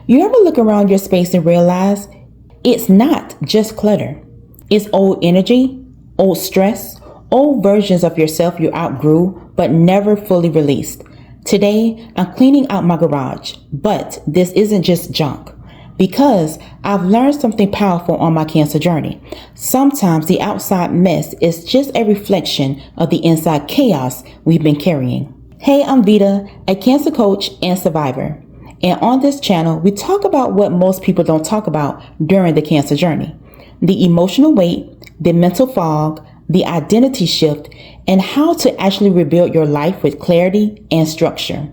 You ever look around your space and realize it's not just clutter? It's old energy, old stress, old versions of yourself you outgrew but never fully released. Today, I'm cleaning out my garage, but this isn't just junk. Because I've learned something powerful on my cancer journey. Sometimes the outside mess is just a reflection of the inside chaos we've been carrying. Hey, I'm Vita, a cancer coach and survivor. And on this channel, we talk about what most people don't talk about during the cancer journey. The emotional weight, the mental fog, the identity shift, and how to actually rebuild your life with clarity and structure.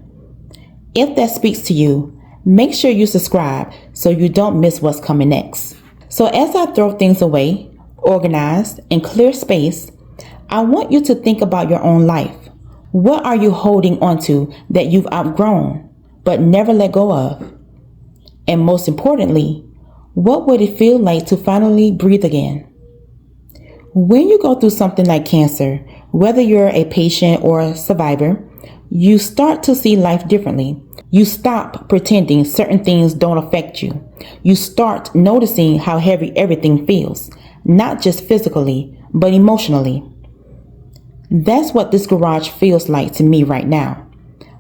If that speaks to you, make sure you subscribe so you don't miss what's coming next. So as I throw things away, organize, and clear space, I want you to think about your own life. What are you holding onto that you've outgrown but never let go of? And most importantly, what would it feel like to finally breathe again? When you go through something like cancer, whether you're a patient or a survivor, you start to see life differently. You stop pretending certain things don't affect you. You start noticing how heavy everything feels, not just physically, but emotionally. That's what this garage feels like to me right now.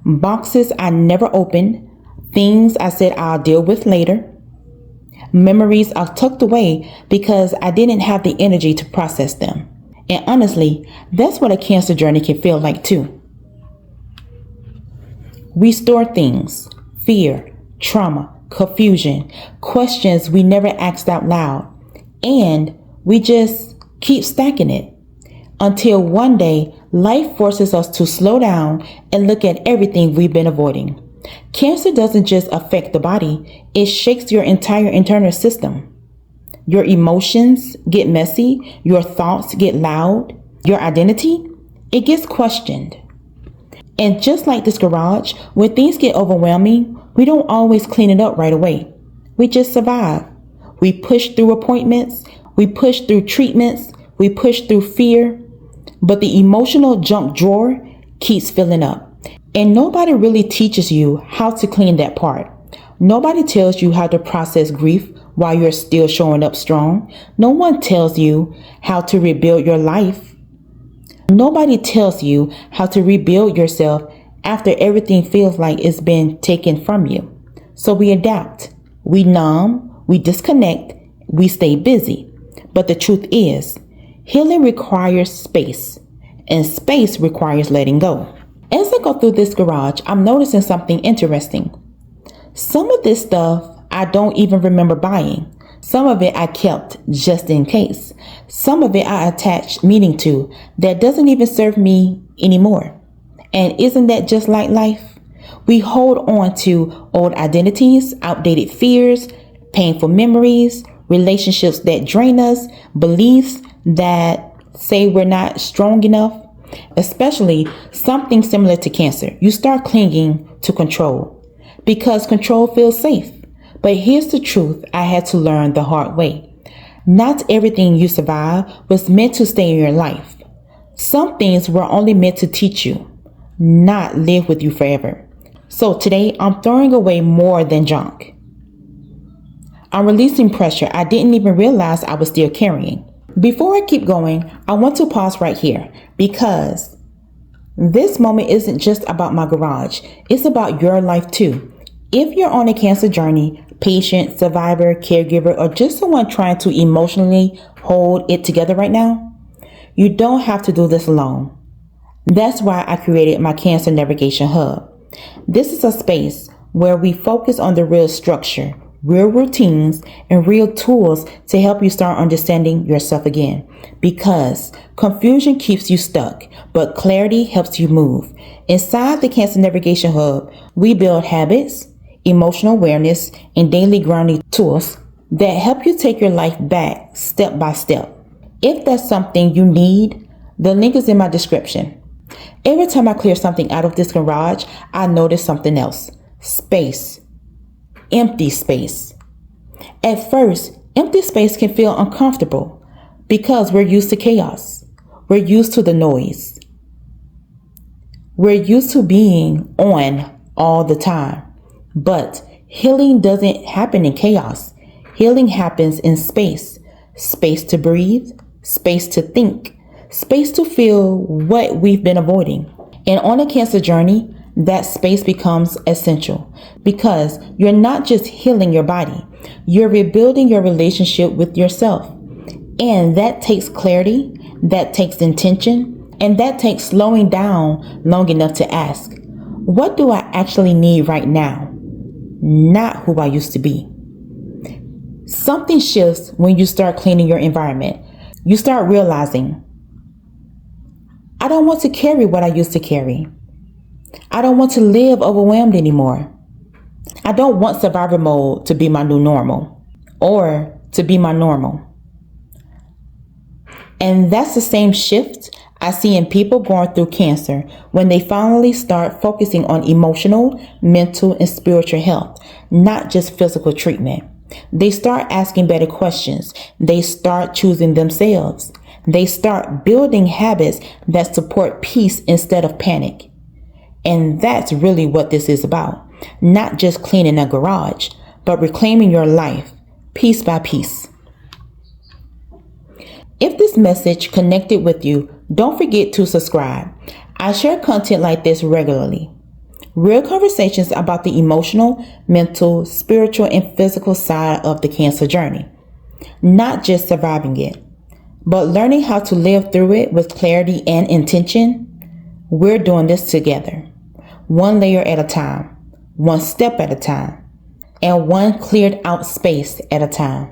Boxes I never opened, things I said I'll deal with later, memories I've tucked away because I didn't have the energy to process them. And honestly, that's what a cancer journey can feel like too. We store things, fear, trauma, confusion, questions we never asked out loud, and we just keep stacking it until one day life forces us to slow down and look at everything we've been avoiding. Cancer doesn't just affect the body, it shakes your entire internal system. Your emotions get messy, your thoughts get loud, your identity, it gets questioned. And just like this garage, when things get overwhelming, we don't always clean it up right away. We just survive. We push through appointments, we push through treatments, we push through fear, but the emotional junk drawer keeps filling up. And nobody really teaches you how to clean that part. Nobody tells you how to process grief while you're still showing up strong. No one tells you how to rebuild your life. Nobody tells you how to rebuild yourself after everything feels like it's been taken from you. So we adapt, we numb, we disconnect, we stay busy. But the truth is, healing requires space, and space requires letting go. As I go through this garage, I'm noticing something interesting. Some of this stuff I don't even remember buying. Some of it I kept just in case. Some of it I attached meaning to that doesn't even serve me anymore. And isn't that just like life? We hold on to old identities, outdated fears, painful memories, relationships that drain us, beliefs that say we're not strong enough. Especially something similar to cancer. You start clinging to control because control feels safe. But here's the truth I had to learn the hard way. Not everything you survive was meant to stay in your life. Some things were only meant to teach you, not live with you forever. So today, I'm throwing away more than junk. I'm releasing pressure I didn't even realize I was still carrying. Before I keep going, I want to pause right here because this moment isn't just about my garage. It's about your life too. If you're on a cancer journey, patient, survivor, caregiver, or just someone trying to emotionally hold it together right now, you don't have to do this alone. That's why I created my Cancer Navigation Hub. This is a space where we focus on the real structure, real routines, and real tools to help you start understanding yourself again. Because confusion keeps you stuck, but clarity helps you move. Inside the Cancer Navigation Hub, we build habits, emotional awareness, and daily grounding tools that help you take your life back step by step. If that's something you need, the link is in my description. Every time I clear something out of this garage, I notice something else. Space. Empty space. At first, empty space can feel uncomfortable because we're used to chaos. We're used to the noise. We're used to being on all the time. But Healing doesn't happen in chaos. Healing happens in space. Space to breathe, space to think, space to feel what we've been avoiding. And on a cancer journey, that space becomes essential because you're not just healing your body, you're rebuilding your relationship with yourself. And that takes clarity, that takes intention, and that takes slowing down long enough to ask, what do I actually need right now? Not who I used to be. Something shifts when you start cleaning your environment. You start realizing, I don't want to carry what I used to carry. I don't want to live overwhelmed anymore. I don't want survival mode to be my new normal or to be my normal. And that's the same shift I see in people going through cancer when they finally start focusing on emotional, mental, and spiritual health, not just physical treatment. They start asking better questions. They start choosing themselves. They start building habits that support peace instead of panic. And that's really what this is about. Not just cleaning a garage, but reclaiming your life piece by piece. If this message connected with you, don't forget to subscribe. I share content like this regularly. Real conversations about the emotional, mental, spiritual, and physical side of the cancer journey. Not just surviving it, but learning how to live through it with clarity and intention. We're doing this together, one layer at a time, one step at a time, and one cleared out space at a time.